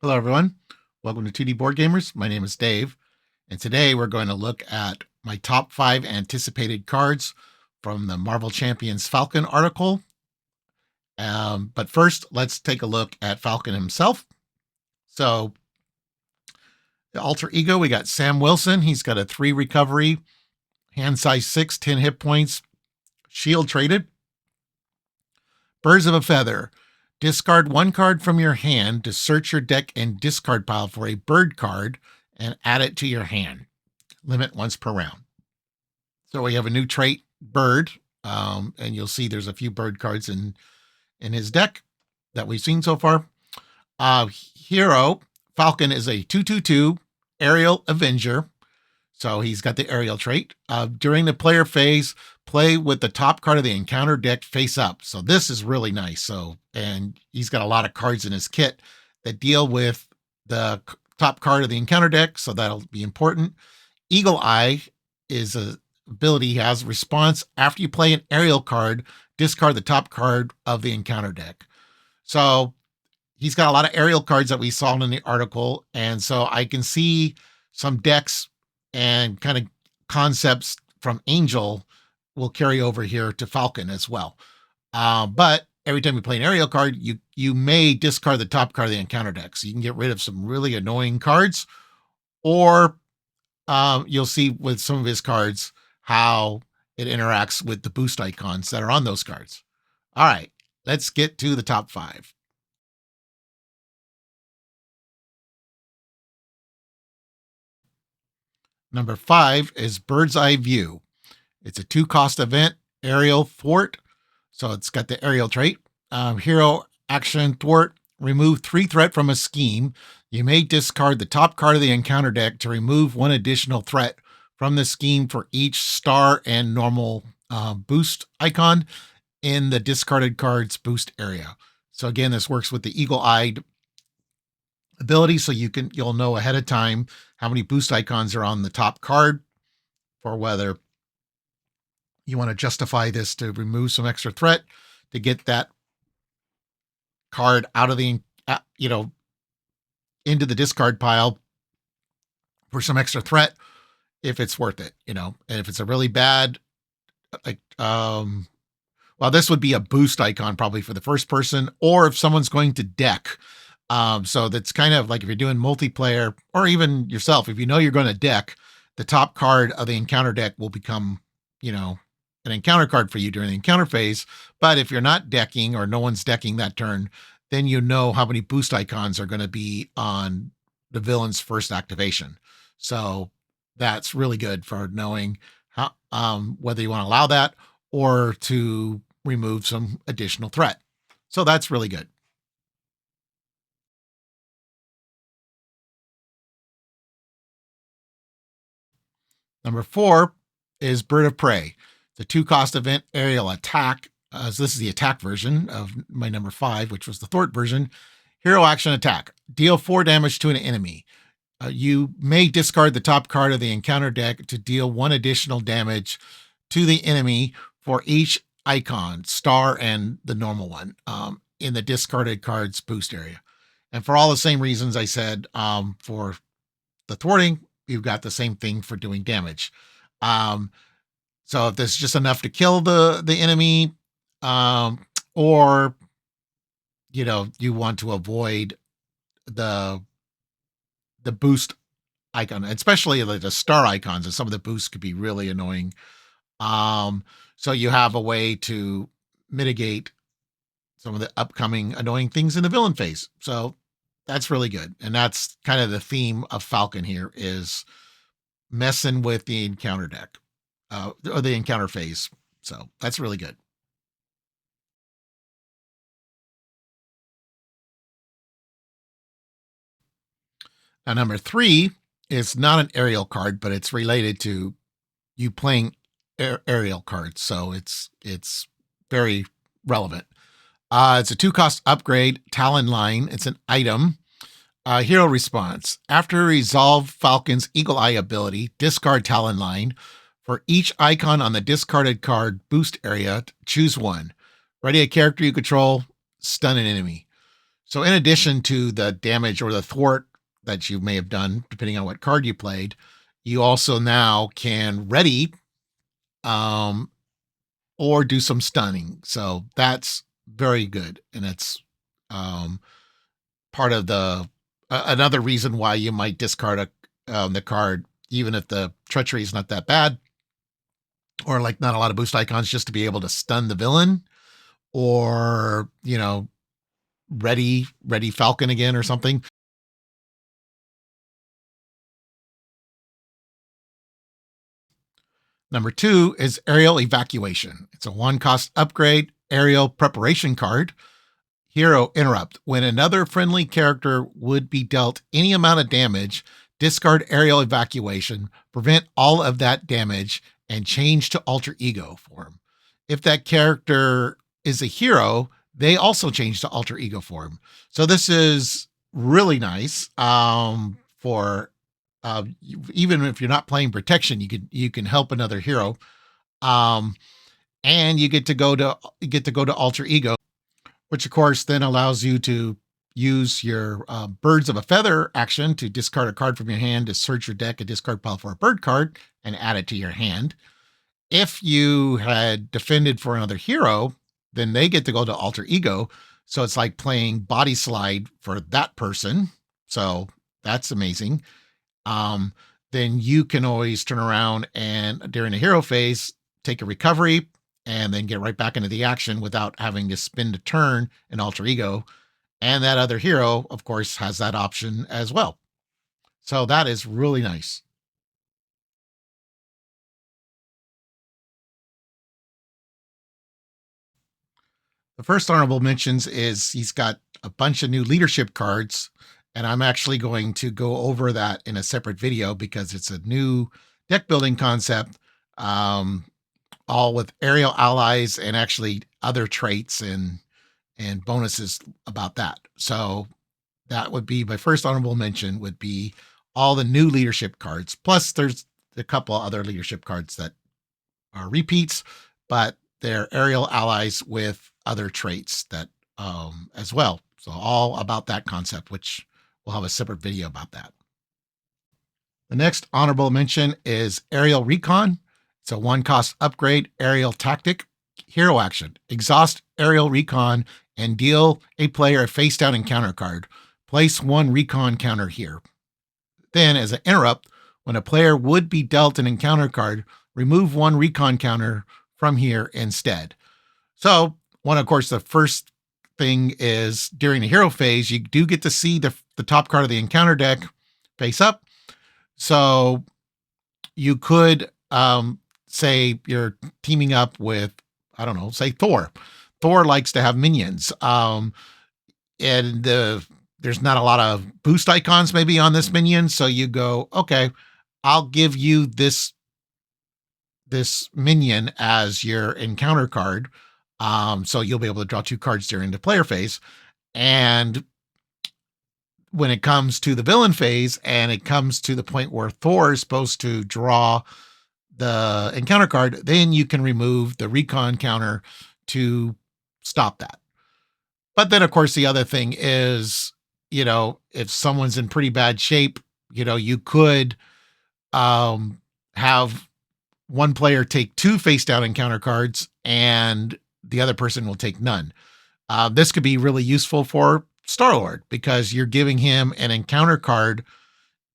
Hello, everyone. Welcome to 2D Board Gamers. My name is Dave, and today we're going to look at my top 5 anticipated cards from the Marvel Champions Falcon article. But first, let's take a look at Falcon himself. So, the alter ego, we got Sam Wilson. He's got a 3 recovery, hand size 6, 10 hit points, shield traded. Birds of a Feather. Discard 1 card from your hand to search your deck and discard pile for a bird card and add it to your hand. Limit once per round. So we have a new trait, Bird, and you'll see there's a few bird cards in his deck that we've seen so far. Hero, Falcon is a 2/2/2 Aerial Avenger. So he's got the aerial trait. During the player phase, play with the top card of the encounter deck face up. So this is really nice. And he's got a lot of cards in his kit that deal with the top card of the encounter deck. So that'll be important. Eagle Eye is a ability he has. Response: after you play an aerial card, discard the top card of the encounter deck. So he's got a lot of aerial cards that we saw in the article. And so I can see some decks and kind of concepts from Angel will carry over here to Falcon as well. But every time you play an aerial card, you may discard the top card of the encounter deck. So you can get rid of some really annoying cards, or you'll see with some of his cards how it interacts with the boost icons that are on those cards. All right, let's get to the top 5. Number 5 is Bird's Eye View. It's a 2-cost event, aerial thwart. So it's got the aerial trait. Hero action thwart. Remove 3 threat from a scheme. You may discard the top card of the encounter deck to remove 1 additional threat from the scheme for each star and normal boost icon in the discarded card's boost area. So again, this works with the eagle-eyed ability, so you'll know ahead of time how many boost icons are on the top card for whether you want to justify this to remove some extra threat to get that card out of the into the discard pile for some extra threat, if it's worth it, and if it's a really bad, well, this would be a boost icon probably for the first person, or if someone's going to deck. So that's kind of like if you're doing multiplayer, or even yourself, if you know you're going to deck, the top card of the encounter deck will become, an encounter card for you during the encounter phase. But if you're not decking or no one's decking that turn, then you know how many boost icons are going to be on the villain's first activation. So that's really good for knowing how whether you want to allow that or to remove some additional threat. So that's really good. Number 4 is Bird of Prey. The 2-cost event, aerial attack. So this is the attack version of my number 5, which was the thwart version. Hero action attack. Deal 4 damage to an enemy. You may discard the top card of the encounter deck to deal 1 additional damage to the enemy for each icon, star and the normal one, in the discarded card's boost area. And for all the same reasons I said for the thwarting, you've got the same thing for doing damage. So if there's just enough to kill the enemy, or you want to avoid the boost icon, especially like the star icons, and some of the boosts could be really annoying. So you have a way to mitigate some of the upcoming annoying things in the villain phase. So that's really good. And that's kind of the theme of Falcon here, is messing with the encounter deck, or the encounter phase. So that's really good. Now, number 3 is not an aerial card, but it's related to you playing aerial cards. So it's very relevant. It's a 2-cost upgrade, Talon Line. It's an item. Hero response. After resolve Falcon's Eagle Eye ability, discard Talon Line. For each icon on the discarded card boost area, choose 1. Ready a character you control, stun an enemy. So in addition to the damage or the thwart that you may have done, depending on what card you played, you also now can ready um, or do some stunning. So that's very good. And it's um, part of the another reason why you might discard the card, even if the treachery is not that bad, or like not a lot of boost icons, just to be able to stun the villain, or ready Falcon again or something. Number 2 is Aerial Evacuation. It's a 1-cost upgrade aerial preparation card. Hero Interrupt. When another friendly character would be dealt any amount of damage, discard Aerial Evacuation, prevent all of that damage, and change to alter ego form. If that character is a hero, they also change to alter ego form. So this is really nice for even if you're not playing protection, you can help another hero, and you get to go to alter ego, which of course then allows you to use your Birds of a Feather action to discard a card from your hand to search your deck and discard pile for a bird card and add it to your hand. If you had defended for another hero, then they get to go to alter ego. So it's like playing body slide for that person. So that's amazing. Then you can always turn around and during a hero phase, take a recovery and then get right back into the action without having to spend a turn in alter ego. And that other hero, of course, has that option as well. So that is really nice. The first honorable mentions is he's got a bunch of new leadership cards, and I'm actually going to go over that in a separate video because it's a new deck building concept, all with aerial allies and actually other traits and bonuses about that. So that would be my first honorable mention would be all the new leadership cards. Plus there's a couple other leadership cards that are repeats, but they're aerial allies with other traits that as well. So all about that concept, which we'll have a separate video about that. The next honorable mention is Aerial Recon. It's a 1-cost upgrade aerial tactic hero action. Exhaust Aerial Recon and deal a player a face down encounter card. Place 1 recon counter here. Then, as an interrupt, when a player would be dealt an encounter card, remove 1 recon counter from here instead. So, of course, the first thing is during the hero phase, you do get to see the top card of the encounter deck face up. So you could say you're teaming up with, I don't know, say Thor. Thor likes to have minions. And there's not a lot of boost icons maybe on this minion. So you go, okay, I'll give you this minion as your encounter card. So you'll be able to draw 2 cards during the player phase. And when it comes to the villain phase and it comes to the point where Thor is supposed to draw the encounter card, then you can remove the recon counter to stop that. But then, of course, the other thing is, if someone's in pretty bad shape, you could have one player take 2 face down encounter cards and the other person will take none. This could be really useful for Star-Lord because you're giving him an encounter card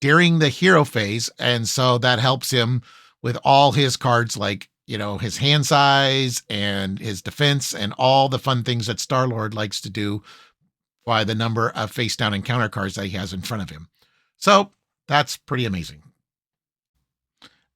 during the hero phase. And so that helps him with all his cards, like, his hand size and his defense and all the fun things that Star-Lord likes to do by the number of face down encounter cards that he has in front of him. So that's pretty amazing.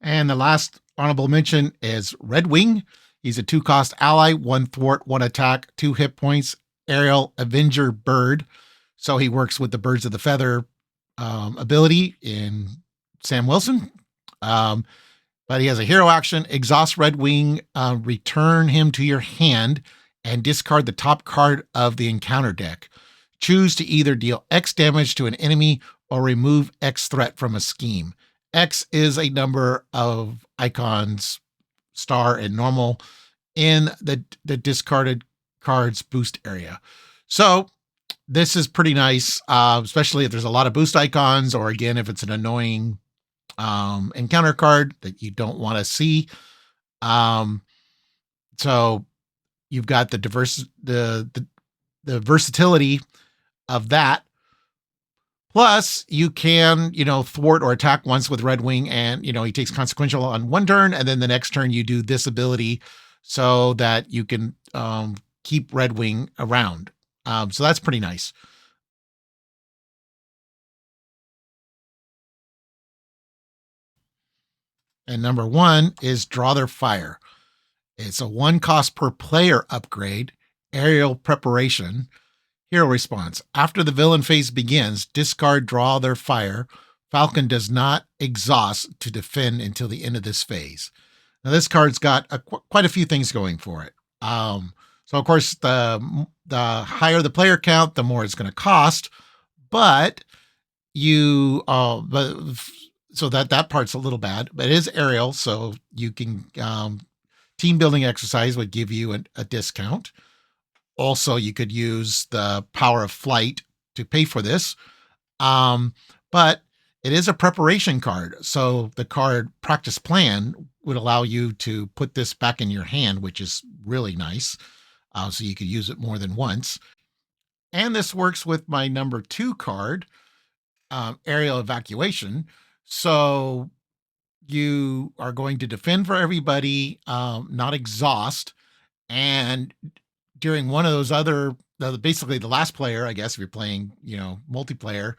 And the last honorable mention is Red Wing. He's a 2-cost ally, 1 thwart, 1 attack, 2 hit points, aerial Avenger bird. So he works with the Birds of the Feather ability in Sam Wilson. But he has a hero action, exhaust Red Wing, return him to your hand and discard the top card of the encounter deck. Choose to either deal X damage to an enemy or remove X threat from a scheme. X is a number of icons, star and normal, in the discarded cards boost area. So this is pretty nice, especially if there's a lot of boost icons, or again, if it's an annoying encounter card that you don't want to see. Um, so you've got the versatility of that. Plus, you can, thwart or attack once with Red Wing, and, he takes consequential on one turn, and then the next turn you do this ability so that you can keep Red Wing around. So that's pretty nice. And number 1 is Draw Their Fire. It's a 1 cost per player upgrade, aerial preparation. Hero response. After the villain phase begins, discard Draw Their Fire. Falcon does not exhaust to defend until the end of this phase. Now, this card's got quite a few things going for it. So, of course, the higher the player count, the more it's going to cost. But so that part's a little bad. But it is aerial, so you can team building exercise would give you a discount. Also, you could use the power of flight to pay for this. But it is a preparation card. So the card Practice Plan would allow you to put this back in your hand, which is really nice. So you could use it more than once. And this works with my number 2 card, Aerial Evacuation. So you are going to defend for everybody, not exhaust. And during one of those other, basically the last player, I guess, if you're playing, multiplayer,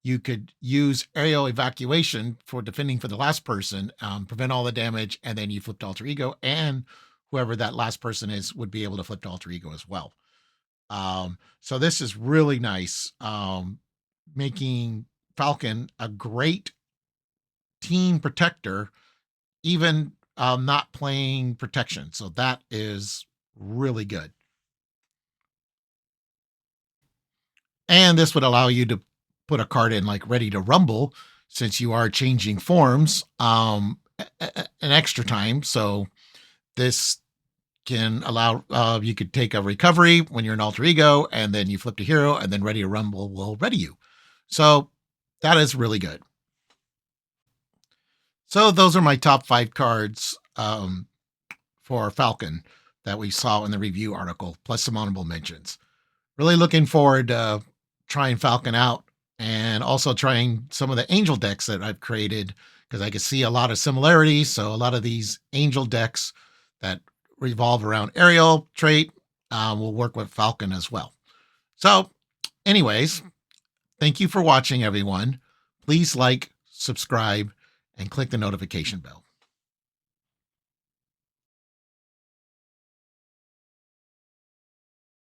you could use aerial evacuation for defending for the last person, prevent all the damage, and then you flip to alter ego, and whoever that last person is would be able to flip to alter ego as well. So this is really nice, making Falcon a great team protector, even not playing protection. So that is really good. And this would allow you to put a card in like Ready to Rumble, since you are changing forms an extra time. So this can allow, you could take a recovery when you're an alter ego, and then you flip to hero, and then Ready to Rumble will ready you. So that is really good. So those are my top 5 cards for Falcon that we saw in the review article, plus some honorable mentions. Really looking forward to trying Falcon out, and also trying some of the angel decks that I've created, because I can see a lot of similarities. So a lot of these angel decks that revolve around aerial trait will work with Falcon as well. So anyways, thank you for watching, everyone. Please like, subscribe, and click the notification bell.